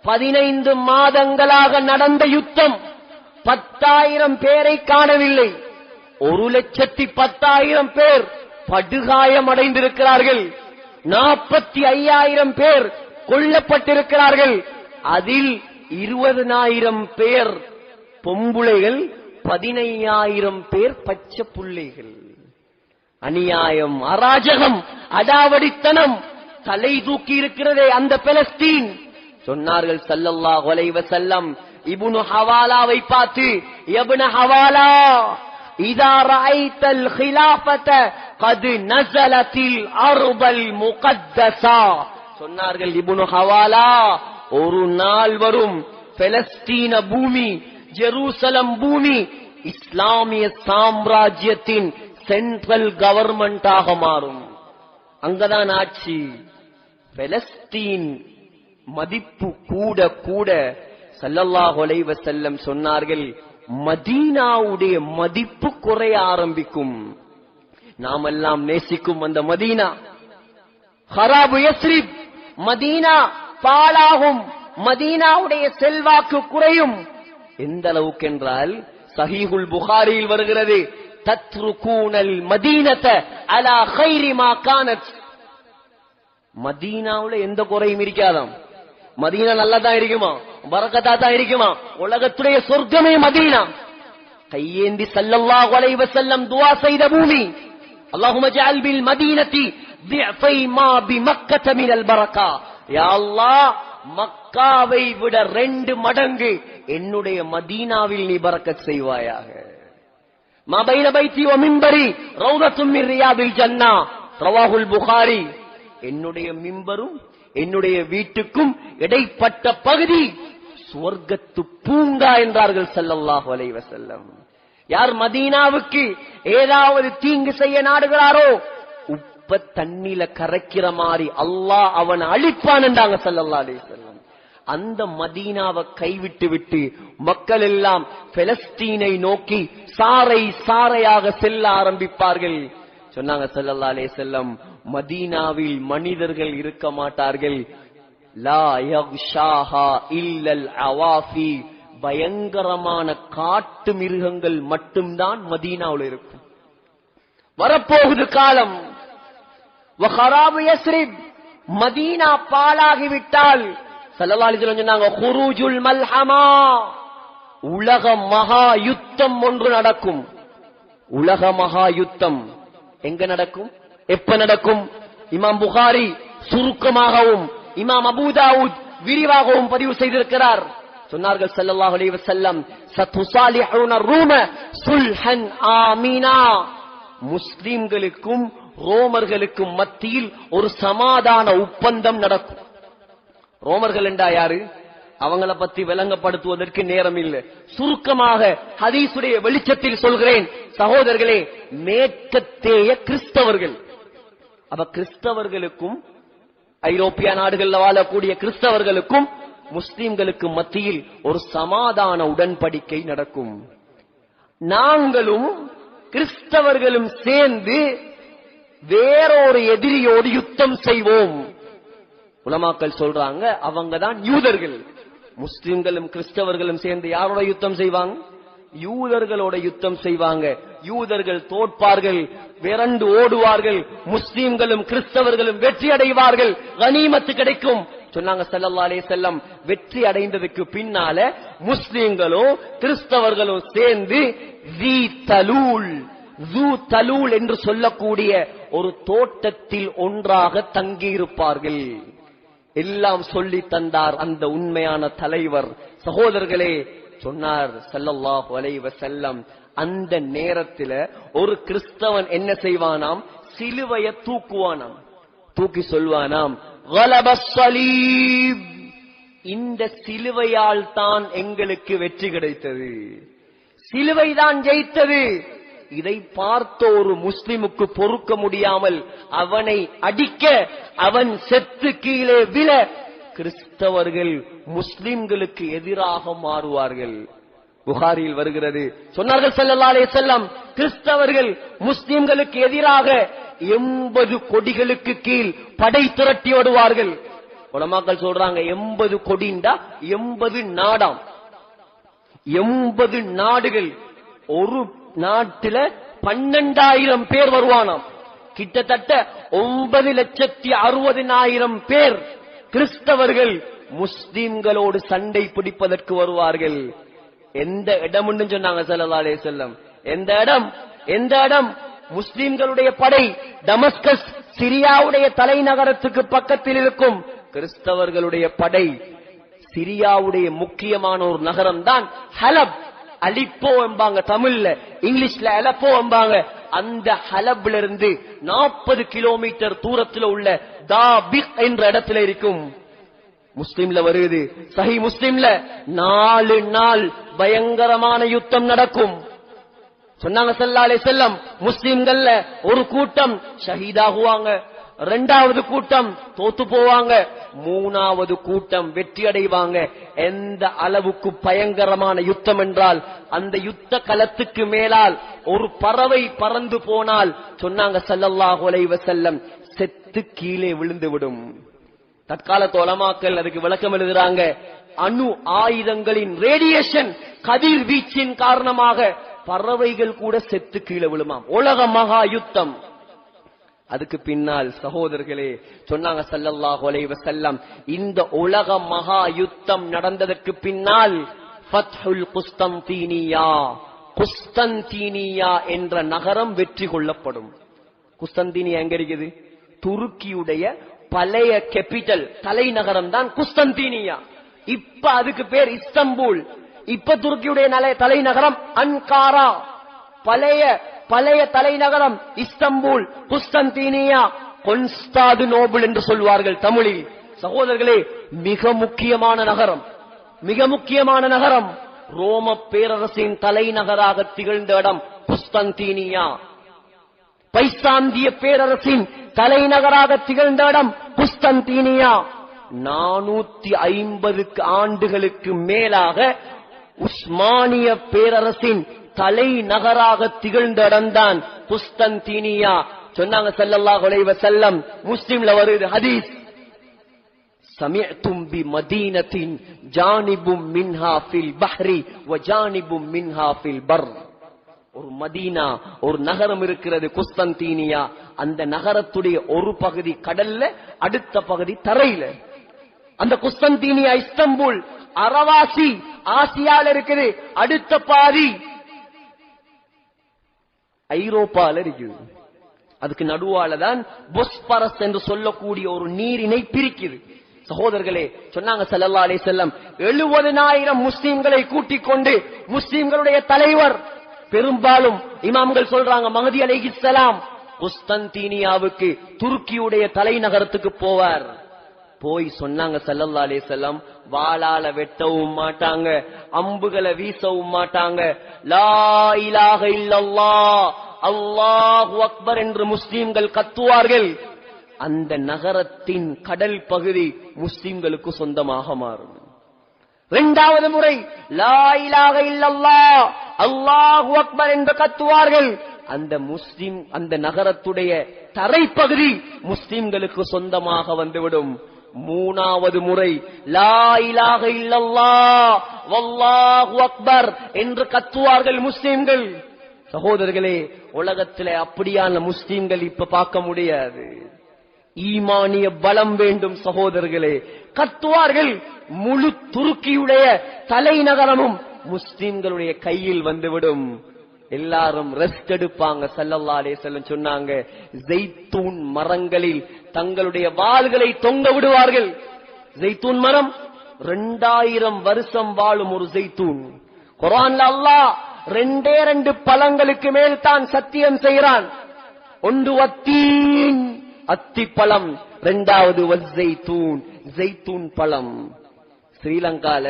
15 மாதங்களாக நடந்த யுத்தம். 10,000 பேரை காணவில்லை. 1,10,000 பேர் படுகாயம் அடைந்திருக்கிறார்கள். 45,000 பேர் கொல்லப்பட்டிருக்கிறார்கள். அதில் 20,000 பேர் பொம்புளைகள், 15,000 பேர் பச்சை புள்ளைகள். அநியாயம், அராஜகம், அடாவடித்தனம் தலை தூக்கி இருக்கிறதே அந்த பலஸ்தீன். சொன்னார்கள் ஸல்லல்லாஹு அலைஹி வஸல்லம் இப்னு ஹவாலாவை பார்த்து, இப்னு ஹவாலா, இதா ரஅய்தல் கிலாஃபத கத் நஸலத்தில் அர்தல் முகத்தஸா. சொன்னார்கள், இப்னு ஹவாலா, ஒரு நாள் வரும் பலஸ்தீன பூமி, ஜெருசலம் பூமி இஸ்லாமிய சாம்ராஜ்யத்தின் சென்ட்ரல் கவர்மெண்டாக மாறும். அங்கதான் ஆட்சி. பலஸ்தீன் மதிப்பு கூட கூட ஸல்லல்லாஹு அலைஹி வஸல்லம் சொன்னார்கள், மதீனாவுடைய மதிப்பு குறைய ஆரம்பிக்கும். நாமெல்லாம் நேசிக்கும் அந்த மதீனா, ஹராபு யஸ்ரிப், மதீனா பாழாகும், மதீனாவுடைய செல்வாக்கு குறையும். எந்த அளவுக்கு என்றால், சஹீஹுல் புகாரியில் வருகிறது, தத்ருகூனல் மதீனத அலா கைரி மா கானத். மதீனாவுல எந்த குறையும் இருக்காதாம். மதீனா நல்லதான் இருக்குமா, பரக்கத்தா தான் இருக்குமா. உலகத்துடைய சொர்க்கமே மதீனா. கையேந்தி ஸல்லல்லாஹு அலைஹி வஸல்லம் துஆ செய்த பூமி. அல்லாஹும்ம ஜஅல் பில் மதீனதி திஃபை மா பி மக்கத மினல் பரக்கா. யா அல்லாஹ், மக்காவை விட 2 மடங்கு என்னுடைய மதீனாவில் நீ பரக்கத் செய்வாயாக. மா பைன பைத்தி வ மின்பரி ரௌதத்தும் மின் ரியாதில் ஜன்னா. ரவாஹுல் புகாரி. என்னுடைய மிம்பரும் என்னுடைய வீட்டுக்கும் இடைப்பட்ட பகுதி சுவர்க்கத்து பூங்கா என்றார்கள் ஸல்லல்லாஹு அலைஹி வஸல்லம். யார் மதீனாவுக்கு ஏதாவது தீங்கு செய்ய நாடுகிறாரோ, உப்ப தண்ணில கரைக்கிற மாதிரி அல்லாஹ் அவன் அழிப்பான் என்றாங்க ஸல்லல்லாஹு அலைஹி வஸல்லம். அந்த மதீனாவை கைவிட்டு விட்டு மக்கள் எல்லாம் பலஸ்தீனை நோக்கி சாறை சாறையாக செல்ல ஆரம்பிப்பார்கள். சொன்னாங்க ஸல்லல்லாஹு அலைஹி வஸல்லம், மதீனாவில் மனிதர்கள் இருக்க மாட்டார்கள். லா யக்ஷாஹா இல்லல் அவாஃபி. பயங்கரமான காட்டு மிருகங்கள் மட்டும்தான் மதீனாவில் இருக்கும். வரப்போகுது காலம். வஹராபு யஸ்ரிப், மதீனா பாழாகிவிட்டால் ஸல்லல்லாஹு அலைஹி வஸல்லம் சொன்னாங்க, குரூஜுல் மல்ஹமா, உலக மகா யுத்தம் ஒன்று நடக்கும். உலக மகா யுத்தம் எங்க நடக்கும், எப்ப நடக்கும்? இமாம் புகாரி சுருக்கமாகவும் இமாம் அபூ தாவூத் விரிவாகவும் பதிவு செய்திருக்கிறார். சொன்னார்கள் ஸல்லல்லாஹு அலைஹி வஸல்லம், சதுசாலிஹூன ரூம சுல்ஹன் ஆமீனா. முஸ்லிம்களுக்கும் ரோமர்களுக்கும் மத்தியில் ஒரு சமாதான ஒப்பந்தம் நடக்கும். ரோமர்கள் என்றா யாரு? அவங்கள பத்தி விளங்கப்படுத்துவதற்கு நேரம் இல்லை. சுருக்கமாக ஹதீஸுடைய வெளிச்சத்தில் சொல்கிறேன் சகோதரர்களே, மேற்கத்தேய கிறிஸ்தவர்கள். அப்ப கிறிஸ்தவர்களுக்கும் ஐரோப்பிய நாடுகளில் வாழக்கூடிய கிறிஸ்தவர்களுக்கும் முஸ்லிம்களுக்கு மத்தியில் ஒரு சமாதான உடன்படிக்கை நடக்கும். நாங்களும் கிறிஸ்தவர்களும் சேர்ந்து வேறொரு எதிரியோடு யுத்தம் செய்வோம். உலமாக்கள் சொல்றாங்க, அவங்கதான் யூதர்கள். முஸ்லிம்களும் கிறிஸ்தவர்களும் சேர்ந்து யாரோட யுத்தம் செய்வாங்க? யூதர்களோட யுத்தம் செய்வாங்க. யூதர்கள் தோற்பார்கள், விரண்டு ஓடுவார்கள், முஸ்லிம்களும் கிறிஸ்தவர்களும் வெற்றி அடைவார்கள், கனிமத்து கிடைக்கும் சொன்னாங்க ஸல்லல்லாஹு அலைஹி வஸல்லம். வெற்றி அடைந்ததுக்கு பின்னால முஸ்லிம்களும் கிறிஸ்தவர்களும் சேர்ந்து தலூல் என்று சொல்லக்கூடிய ஒரு தோட்டத்தில் ஒன்றாக தங்கியிருப்பார்கள். எல்லாம் சொல்லி தந்தார் அந்த உண்மையான தலைவர். சகோதரர்களே, சொன்னார் ஸல்லல்லாஹு அலைஹி வஸல்லம், அந்த நேரத்துல ஒரு கிறிஸ்தவன் என்ன செய்வானாம்? சிலுவையை தூக்குவானாம். தூக்கி சொல்வானாம், கலபஸ் ஸலீப், இந்த சிலுவையால் தான் எங்களுக்கு வெற்றி கிடைத்தது, சிலுவைதான் ஜெயித்தது. இதை பார்த்த ஒரு முஸ்லிமுக்கு பொறுக்க முடியாமல் அவனை அடிக்க, அவன் செத்து கீழே விழ கிறிஸ்தவர்கள் முஸ்லிம்களுக்கு எதிராக மாறுவார்கள். புகாரியில் வருகிறது, சொன்னார்கள் ஸல்லல்லாஹு அலைஹி வஸல்லம், கிறிஸ்தவர்கள் முஸ்லிம்களுக்கு எதிராக 80 கொடிகளுக்கு கீழ் படை திரட்டி ஓடுவார்கள். உலமாக்கள் சொல்றாங்க 80 கொடிண்டா 80 நாடாம், 80 நாடுகள். ஒரு நாட்டில 12,000 பேர் வருவானாம். கிட்டத்தட்ட 9,60,000 பேர் கிறிஸ்தவர்கள் முஸ்லிம்களோடு சண்டை பிடிப்பதற்கு வருவார்கள். எந்த இடம் சொன்னாங்க ஸல்லல்லாஹு அலைஹி வஸல்லம்? எந்த இடம்? முஸ்லிம்களுடைய படை டமஸ்கஸ், சிரியாவுடைய தலைநகரத்துக்கு பக்கத்தில் இருக்கும். கிறிஸ்தவர்களுடைய படை சிரியாவுடைய முக்கியமான ஒரு நகரம் தான் ஹலப். அலிப்போ என்பாங்க தமிழ்ல, இங்கிலீஷ்ல அலப்போ என்பாங்க. அந்த ஹலப்ல இருந்து 40 கிலோமீட்டர் தூரத்தில் உள்ள தாபிக் என்ற இடத்துல இருக்கும். முஸ்லிம்ல வருது, சஹீஹ் முஸ்லிம்ல 4 நாள் பயங்கரமான யுத்தம் நடக்கும். சொன்னாங்க ஸல்லல்லாஹு அலைஹி வஸல்லம், முஸ்லிம்கள்ல ஒரு கூட்டம் ஷஹீதாகுவாங்க, 2வது கூட்டம் தோத்து போவாங்க, 3வது கூட்டம் வெற்றி அடைவாங்க. எந்த அளவுக்கு பயங்கரமான யுத்தம் என்றால், அந்த யுத்த களத்துக்கு மேலால் ஒரு பறவை பறந்து போனால் சொன்னாங்க ஸல்லல்லாஹு அலைஹி வஸல்லம், செத்து கீழே விழுந்து விடும். தற்கால உலமாக்கள் அதுக்கு விளக்கம் எழுதுறாங்க, அணு ஆயுதங்களின் ரேடியேஷன், கதிர்வீச்சின் காரணமாக பறவைகள் கூட செத்து கீழே விழுமாம். உலக மகா யுத்தம். அதுக்கு பின்னால் சகோதரர்களே, சொன்னாங்க ஸல்லல்லாஹு அலைஹி வஸல்லம், இந்த உலக மகா யுத்தம் நடந்ததற்கு பின்னால் ஃபத்ஹுல் குஸ்தந்தீனியா, குஸ்தந்தீனியா என்ற நகரம் வெற்றி கொள்ளப்படும். குஸ்தந்தீனியா எங்க இருக்குது? துருக்கியுடைய பழைய கேபிட்டல், தலைநகரம் தான் குஸ்தந்தீனியா. இப்ப அதுக்கு பேர் இஸ்தம்பூல். இப்ப துருக்கியுடைய தலைநகரம் அன்காரா. பழைய தலைநகரம் இஸ்தம்பூல், குஸ்தந்தீனியா, கொன்ஸ்டாந்தினோபிள் என்று சொல்வார்கள் தமிழில். சகோதரர்களே, மிக முக்கியமான நகரம். ரோம பேரரசின் தலைநகராக திகழ்ந்த இடம் குஸ்தந்தீனியா. பைசாந்திய பேரரசின் தலைநகராக திகழ்ந்த இடம் குஸ்தந்தீனியா. 450 ஆண்டுகளுக்கு மேலாக உஸ்மானிய பேரரசின் தலைநகராக திகழ்ந்த இடம்தான் குஸ்தந்தீனியா. சொன்னாங்க ஸல்லல்லாஹு அலைஹி வஸல்லம், முஸ்லிம்ல வருது ஹதீஸ், சமிஅதும் பி மதீனத்தின் ஜானிபும் மின்ஹா ஃபில் பஹ்ரி வ ஜானிபும் மின்ஹா ஃபில் பர். ஒரு மதீனா, ஒரு நகரம் இருக்கிறது குஸ்தந்தீனியா. அந்த நகரத்துடைய ஒரு பகுதி கடல்ல, அடுத்த பகுதி தரையில. அந்த குஸ்தந்தீனியா, இஸ்தம்பூல் அரவாசி ஆசியால இருக்குது, அடுத்த பாதி ஐரோப்பால இருக்குது. அதுக்கு நடுவால தான் பொஸ்பரஸ் என்று சொல்லக்கூடிய ஒரு நீரினை பிரிக்குது. சகோதரர்களே, சொன்னாங்க ஸல்லல்லாஹு அலைஹி வஸல்லம், 70,000 முஸ்லிம்களை கூட்டிக் கொண்டு முஸ்லிம்களுடைய தலைவர், பெரும்பாலும் இமாம்கள் சொல்றாங்க மஹதி அலைஹிஸ்ஸலாம், குஸ்தந்தீனியாவுக்கு துருக்கியுடைய தலைநகரத்துக்கு போவார். போய் சொன்னாங்க ஸல்லல்லாஹு அலைஹி வஸல்லம், வாளால வெட்டவும் மாட்டாங்க, அம்புகளை வீசவும் மாட்டாங்க, லா இலாஹ இல்லல்லாஹ் அல்லாஹு அக்பர் என்று முஸ்லிம்கள் கத்துவார்கள். அந்த நகரத்தின் கடல் பகுதி முஸ்லிம்களுக்கு சொந்தமாக மாறும். 2வது முறை லா இலாஹ இல்லல்லாஹ் அல்லாஹு அக்பர் என்று கத்துவார்கள். அந்த நகரத்துடைய தரைப்பகுதி முஸ்லிம்களுக்கு சொந்தமாக வந்துவிடும். 3வது முறை லா இலாஹ இல்லல்லாஹ் வல்லாஹு அக்பர் என்று கத்துவார்கள் முஸ்லிம்கள். சகோதரர்களே, உலகத்திலே அப்படியான முஸ்லிம்கள் இப்ப பார்க்க முடியாது. ஈமானிய பலம் வேண்டும் சகோதரர்களே. கத்துவார்கள், முழு துருக்கியுடைய தலைநகரமும் முஸ்லிம்களுடைய கையில் வந்துவிடும். எல்லாரும் ரெஸ்ட் எடுப்பாங்க. ஸல்லல்லாஹு அலைஹி வஸல்லம் சொன்னாங்க, ஜெய்தூன் மரங்களில் தங்களுடைய வாள்களை தொங்க விடுவார்கள். ஜெய்தூன் மரம் 2000 வருஷம் வாழும் ஒரு ஜெய்தூன். குர்ஆன்ல அல்லாஹ் 2 பழங்களுக்கு மேல் தான் சத்தியம் செய்கிறான். ஒன்று வத்தீன், அத்தி பழம், இரண்டாவது வஸ்ஸைத்தூன், ஜெய்தூன் பழம். ஸ்ரீலங்கால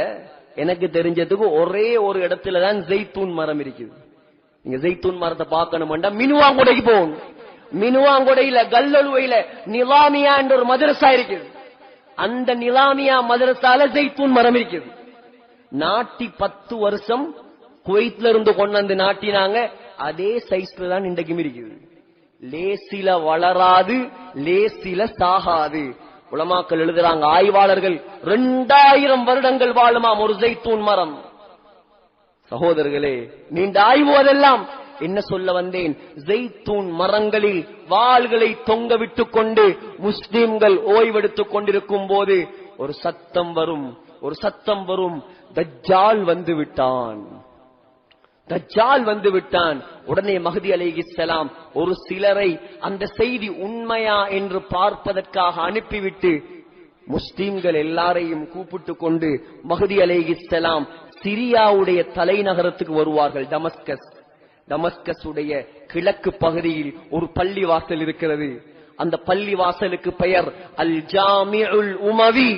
எனக்கு தெரிஞ்சதுக்கு ஒரே ஒரு இடத்துல தான் ஜெய்தூன் மரம் இருக்குது. நீங்க ஜெய்தூன் மரத்தை பார்க்கணும்டா மினுவாங்குடைக்கு போகணும். மினுவாங்குடையில கல்லலுவையில நிலாமியா என்ற ஒரு மதரசா இருக்குது. அந்த நிலாமியா மதரசால ஜெய்தூன் மரம் இருக்குது. நாட்டி 10 வருஷம் குவைத்ல இருந்து கொண்டு வந்து நாட்டினாங்க. அதே சைஸ்ல தான் இன்றைக்கும் இருக்குது. லேசில வளராது, லேசில சாகாது. உலமாக்கள் எழுதுறாங்க, ஆய்வாளர்கள் 2000 வருடங்கள் வாழுமாம் ஒரு ஜெய்தூன் மரம். சகோதரர்களே, நீண்ட ஆய்வுவதெல்லாம் என்ன சொல்ல வந்தேன், ஜெய்தூன் மரங்களில் வாள்களை தொங்க விட்டுக் கொண்டு முஸ்லிம்கள் ஓய்வெடுத்துக் கொண்டிருக்கும் போது ஒரு சத்தம் வரும், தஜ்ஜால் வந்து விட்டான், தஜ்ஜால் வந்து விட்டான். உடனே மஹ்தி அலைஹிஸ்ஸலாம் ஒரு சிலரை அந்த செய்தி உண்மையா என்று பார்ப்பதற்காக அனுப்பிவிட்டு முஸ்லிம்கள் எல்லாரையும் கூப்பிட்டு கொண்டு மஹ்தி அலைஹிஸ்ஸலாம் சிரியாவுடைய தலைநகரத்துக்கு வருவார்கள், டமஸ்கஸ். டமஸ்கஸுடைய கிழக்கு பகுதியில் ஒரு பள்ளிவாசல் இருக்கிறது. அந்த பள்ளிவாசலுக்கு பெயர் அல் ஜாமிஉல் உமவி.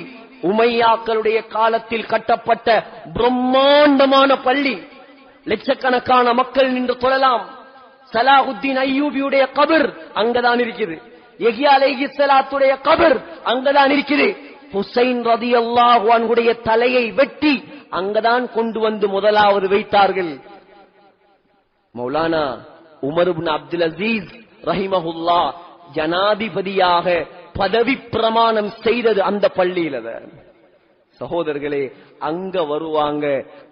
உமையாக்களுடைய காலத்தில் கட்டப்பட்ட பிரம்மாண்டமான பள்ளி. லட்சக்கணக்கான மக்கள் நின்று தொழலாம். சலாஹுத்தீன் அய்யூபியுடைய கபர் அங்கதான் இருக்குது. யஹ்யா அலைஹிஸ்ஸலாத்துடைய கபர் அங்கதான் இருக்குது. ஹுசைன் ரலியல்லாஹு அன்ஹுடைய தலையை வெட்டி அங்கதான் கொண்டு வந்து முதலாவது வைத்தார்கள். மௌலானா உமர் இப்னு அப்துல் அசீஸ் ரஹிமஹுல்லா ஜனாதிபதியாக பதவி பிரமாணம் செய்தது அந்த பள்ளியில. சகோதரர்களே, அங்க வருவாங்க.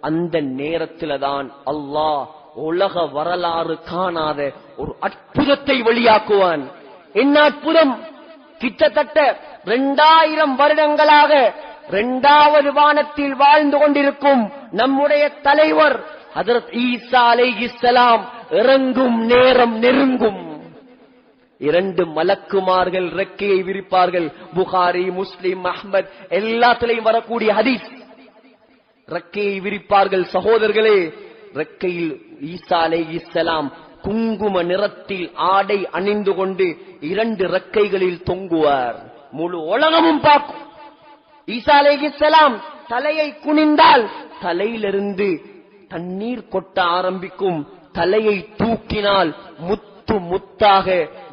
அந்த நேரத்துல தான் அல்லாஹ் உலக வரலாறு காணாத ஒரு அற்புதத்தை வெளியாக்குவான். என்ன அற்புதம்? கிட்டத்தட்ட 2000 வருடங்களாக 2வது வானத்தில் வாழ்ந்து கொண்டிருக்கும் நம்முடைய தலைவர் ஹஜ்ரத் ஈசா அலைஹிஸ்ஸலாம் இறங்கும் நேரம் நெருங்கும். 2 மலக்குமார்கள் ரெக்கையை விரிப்பார்கள். புகாரி, முஸ்லிம், அஹ்மத் எல்லாத்திலையும் வரக்கூடிய ஹதீஸ். ரெக்கையை விரிப்பார்கள். சகோதரர்களே, ரெக்கையில் ஈசா அலைஹிஸ்ஸலாம் குங்கும நிறத்தில் ஆடை அணிந்து கொண்டு 2 ரெக்கைகளில் தொங்குவார். முழு உலகமும் பார்க்கும். ஈசா அலைஹிஸ்ஸலாம் தலையை குனிந்தால் தலையிலிருந்து தண்ணீர் கொட்ட ஆரம்பிக்கும். தலையை தூக்கினால் முத்து முத்தாக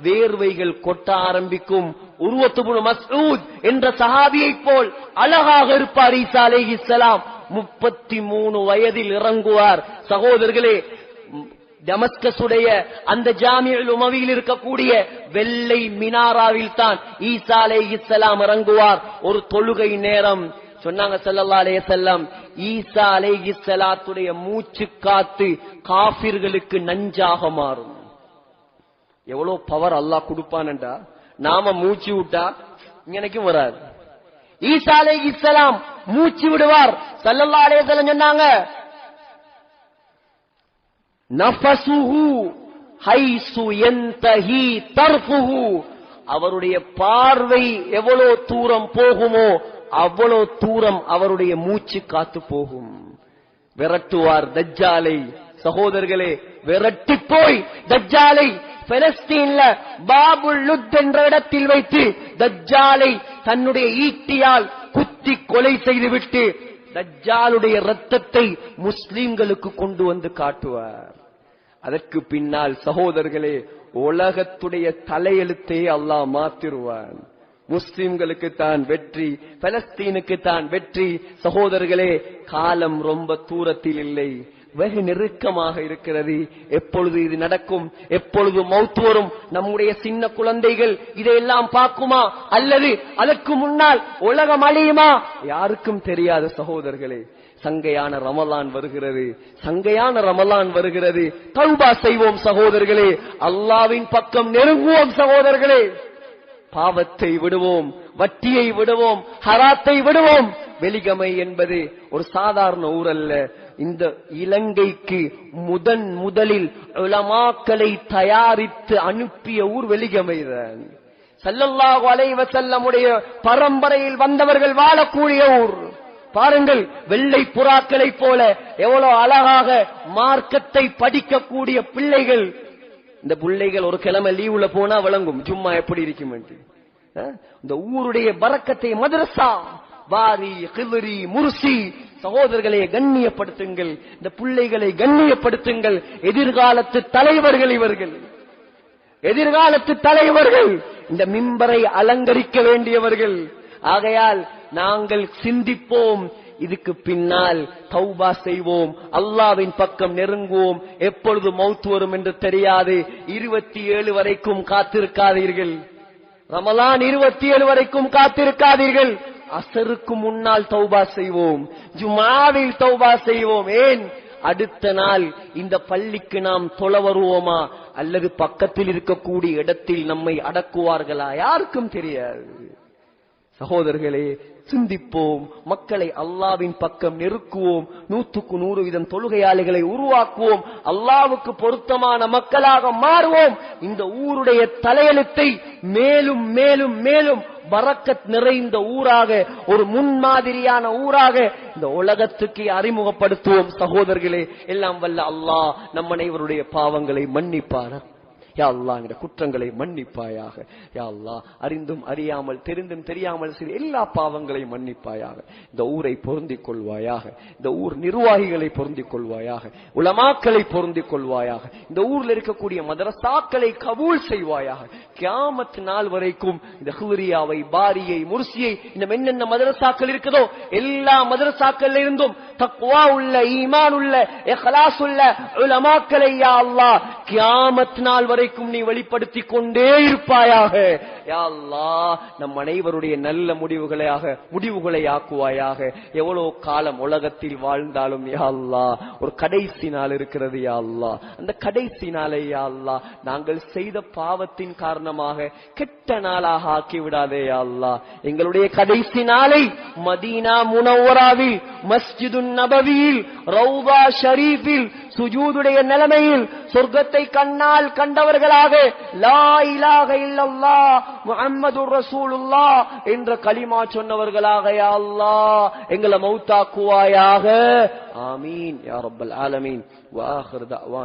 வேர்வைகள் கொட்ட ஆரம்பிக்கும். உர்வத் இப்னு மஸ்ஊத் என்ற சஹாபியை போல் அழகாக இருப்பார் ஈசா அலைஹிஸ்ஸலாம். 33 வயதில் இறங்குவார். சகோதரர்களே, டமஸ்கஸுடைய அந்த ஜாமிஉல் உமவியில் இருக்கக்கூடிய வெள்ளை மினாராவில் தான் ஈசா அலைஹிஸ்ஸலாம் இறங்குவார். ஒரு தொழுகை நேரம் சொன்னாங்க ஸல்லல்லாஹு அலைஹி வஸல்லம், ஈசா அலைஹிஸ்ஸலாத்துடைய மூச்சு காத்து காஃபிர்களுக்கு நஞ்சாக மாறும். எவ்வளவு பவர் அல்லாஹ் கொடுப்பான்டா. நாம மூச்சு விட்டா எனக்கும் வராது. ஈசா அலைஹிஸ்ஸலாம் மூச்சு விடுவார். ஸல்லல்லாஹு அலைஹி வஸல்லம் சொன்னாங்க, நஃபஸுஹு ஹைசு யன்தஹி தர்ஃபுஹு. அவருடைய பார்வை எவ்வளவு தூரம் போகுமோ அவ்வளவு தூரம் அவருடைய மூச்சு காத்து போகும். விரட்டுவார் தஜ்ஜாலை. சகோதரர்களே, விரட்டி போய் தஜ்ஜாலை பலஸ்தீன்ல பாபுல் லுத் என்ற இடத்தில் வைத்து தஜ்ஜாலை தன்னுடைய ஈட்டியால் குத்தி கொலை செய்துவிட்டு தஜ்ஜாலுடைய ரத்தத்தை முஸ்லிம்களுக்கு கொண்டு வந்து காட்டுவார். அதற்கு பின்னால் சகோதரர்களே, உலகத்துடைய தலையெழுத்தை அல்லாஹ் மாத்திருவான். முஸ்லிம்களுக்கு தான் வெற்றி, பலஸ்தீனுக்கு தான் வெற்றி. சகோதரர்களே, காலம் ரொம்ப தூரத்தில் இல்லை, வெகு நெருக்கமாக இருக்கிறது. எப்பொழுது இது நடக்கும், எப்பொழுது மௌத் வரும்? நம்முடைய சின்ன குழந்தைகள் இதையெல்லாம் பார்க்குமா, அல்லது அதற்கு முன்னால் உலகம் அழியுமா? யாருக்கும் தெரியாது சகோதரர்களே. சங்கையான ரமலான் வருகிறது, சங்கையான ரமலான் வருகிறது. தௌபா செய்வோம் சகோதரர்களே, அல்லாஹ்வின் பக்கம் நெருங்குவோம் சகோதரர்களே. பாவத்தை விடுவோம், வட்டியை விடுவோம், ஹராத்தை விடுவோம். வெலிகமை என்பது ஒரு சாதாரண ஊர் அல்ல. இந்த இலங்கைக்கு முதலில் உலமாக்களை தயாரித்து அனுப்பிய ஊர் வெலிகமைதான். ஸல்லல்லாஹு அலைஹி வஸல்லமுடைய பரம்பரையில் வந்தவர்கள் வாழக்கூடிய ஊர். பாருங்கள், வெள்ளை புறாக்களை போல எவ்வளவு அழகாக மார்க்கத்தை படிக்கக்கூடிய பிள்ளைகள். இந்த பிள்ளைகள் ஒரு கிழமை லீவுல போனா விளங்கும் ஜும்மா எப்படி இருக்கும் என்று. இந்த ஊருடைய பரக்கத்தை மதரசா வாரி கிவரி முர்சி. சகோதரர்களை கண்ணியப்படுத்துங்கள், இந்த பிள்ளைகளை கண்ணியப்படுத்துங்கள். எதிர்காலத்து தலைவர்கள் இவர்கள், எதிர்காலத்து தலைவர்கள். இந்த மிம்பரை அலங்கரிக்க வேண்டியவர்கள். ஆகையால் நாங்கள் சிந்திப்போம், இதுக்கு பின்னால் தௌபா செய்வோம், அல்லாஹ்வின் பக்கம் நெருங்குவோம். எப்பொழுது மௌத் வரும் என்று தெரியாது. 27 வரைக்கும் காத்திருக்காதீர்கள். ரமலான் 27 வரைக்கும் காத்திருக்காதீர்கள். அசருக்கு முன்னால் தௌபா செய்வோம், ஜுமாவில் தௌபா செய்வோம். ஏன்? அடுத்த நாள் இந்த பள்ளிக்கு நாம் தொழ வருவோமா அல்லது பக்கத்தில் இருக்கக்கூடிய இடத்தில் நம்மை அடக்குவார்களா? யாருக்கும் தெரியாது. சகோதரர்களே, சிந்திப்போம், மக்களை அல்லாஹ்வின் பக்கம் நெருக்குவோம். 100க்கு 100% தொழுகையாளிகளை உருவாக்குவோம். அல்லாஹ்வுக்கு பொருத்தமான மக்களாக மாறுவோம். இந்த ஊருடைய தலையெழுத்தை மேலும் மேலும் மேலும் பரக்கத் நிறைந்த ஊராக, ஒரு முன்மாதிரியான ஊராக இந்த உலகத்துக்கு அறிமுகப்படுத்துவோம். சகோதரர்களே, எல்லாம் வல்ல அல்லாஹ் நம் அனைவருடைய பாவங்களை மன்னிப்பார். யா அல்லாஹ் என்ற குற்றங்களை மன்னிப்பாயாக. யா அல்லாஹ் அறிந்தும் அறியாமல் தெரிந்தும் தெரியாமல் செய்த எல்லா பாவங்களையும் மன்னிப்பாயாக. இந்த ஊரை பொருந்திக் கொள்வாயாக, இந்த ஊர் நிர்வாகிகளை பொருந்திக் கொள்வாயாக, உலமாக்களை பொருந்திக் கொள்வாயாக. இந்த ஊர்ல இருக்கக்கூடிய மதரசாக்களை கபூல் செய்வாயாக. கியாமத் நாள் வரைக்கும் இந்த ஹுரியாவை, பாரியை, முர்சியை, இன்னும் என்னென்ன மதரசாக்கள் இருக்குதோ எல்லா மதரசாக்கள் இருந்தும் தக்வா உள்ள, ஈமான் உள்ள, இக்லாஸ் உள்ள உலமாக்களை யா அல்லாஹ் கியாமத் நாள் வரை நீ வெளிப்படுத்திக் கொண்டே இருப்பாயாக. யா அல்லாஹ் நம் அனைவருடைய நல்ல முடிவுகளை ஆக்குவாயாக. எவ்வளவு காலம் உலகத்தில் வாழ்ந்தாலும் யா அல்லாஹ் ஒரு கடைசி நாள் இருக்கிறது. யா அல்லாஹ் அந்த கடைசி நாளை யா அல்லாஹ் நாங்கள் செய்த பாவத்தின் காரணமாக கெட்ட நாளாக ஆக்கி விடாதே. யா அல்லாஹ் எங்களுடைய கடைசி நாளை மதீனா முனவ்வராவில், மஸ்ஜிதுன் நபவியில், ரௌதா ஷரீஃபில் சுஜூதுடைய நிலைமையில் சொர்க்கத்தை கண்ணால் கண்டவர்களாக, லா இலாஹ இல்லல்லாஹ் முஹம்மதுர் ரசூலுல்லாஹ் என்ற கலிமா சொன்னவர்களாக யா அல்லாஹ் எங்களை மௌத்தாக்குவாயாக. ஆமீன் யா ரப்பல் ஆலமீன். வ ஆகிர் தஅவானா.